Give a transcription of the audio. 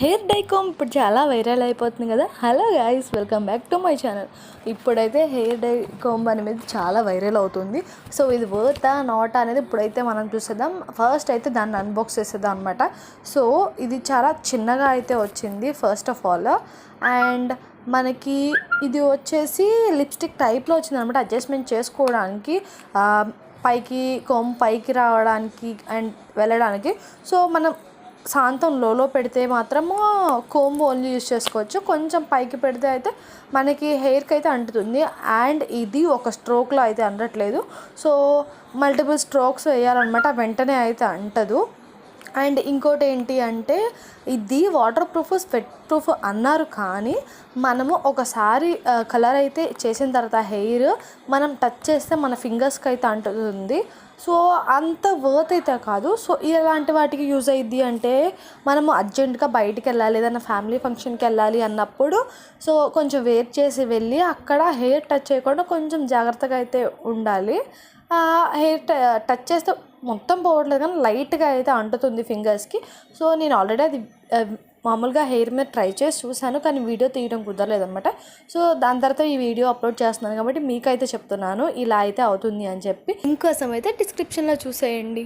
Hair dye comb ఇప్పుడు చాలా viral అయిపోతుంది కదా. Hello guys, welcome back to my channel. ఇప్పుడైతే హెయిర్ డై కాంబ్ అనేది చాలా వైరల్ అవుతుంది. సో ఇది వర్తా నాట్ అనేది ఇప్పుడైతే మనం చూసేద్దాం. ఫస్ట్ అయితే దాన్ని అన్బాక్స్ చేసేద్దాం అనమాట. సో ఇది చాలా చిన్నగా అయితే వచ్చింది ఫస్ట్ ఆఫ్ ఆల్. అండ్ మనకి ఇది వచ్చేసి లిప్స్టిక్ టైప్లో వచ్చింది అనమాట. అడ్జస్ట్మెంట్ చేసుకోవడానికి, పైకి కాంబ్ పైకి రావడానికి అండ్ వెళ్ళడానికి. సో మనం శాంతం లోలో పెడితే మాత్రము కోంబ్ ఓన్లీ యూజ్ చేసుకోవచ్చు. కొంచెం పైకి పెడితే అయితే మనకి హెయిర్కి అయితే అంటుతుంది. అండ్ ఇది ఒక స్ట్రోక్లో అయితే అనట్లేదు. సో మల్టిపుల్ స్ట్రోక్స్ వేయాలన్నమాట, వెంటనే అయితే అంటదు. అండ్ ఇంకోటి ఏంటి అంటే ఇది వాటర్ ప్రూఫ్, స్వెట్ ప్రూఫ్ అన్నారు, కానీ మనము ఒకసారి కలర్ అయితే చేసిన తర్వాత హెయిర్ మనం టచ్ చేస్తే మన ఫింగర్స్కి అయితే అంటుతుంది. సో అంత వర్త్ అయితే కాదు. సో ఇలాంటి వాటికి యూజ్ అయ్యిద్ది అంటే మనము అర్జెంటుగా బయటికి వెళ్ళాలి, ఏదైనా ఫ్యామిలీ ఫంక్షన్కి వెళ్ళాలి అన్నప్పుడు సో కొంచెం వెయిట్ చేసి వెళ్ళి అక్కడ హెయిర్ టచ్ చేయకుండా కొంచెం జాగ్రత్తగా అయితే ఉండాలి. హెయిర్ టచ్ చేస్తే మొత్తం పోవట్లేదు, కానీ లైట్గా అయితే అంటుతుంది ఫింగర్స్కి. సో నేను ఆల్రెడీ అది మామూలుగా హెయిర్ మీద ట్రై చేసి చూశాను, కానీ వీడియో తీయడం కుదరలేదు అనమాట. సో దాని తర్వాత ఈ వీడియో అప్లోడ్ చేస్తున్నాను కాబట్టి మీకైతే చెప్తున్నాను ఇలా అయితే అవుతుంది అని చెప్పి. ఇంకోసం అయితే డిస్క్రిప్షన్లో చూసేయండి.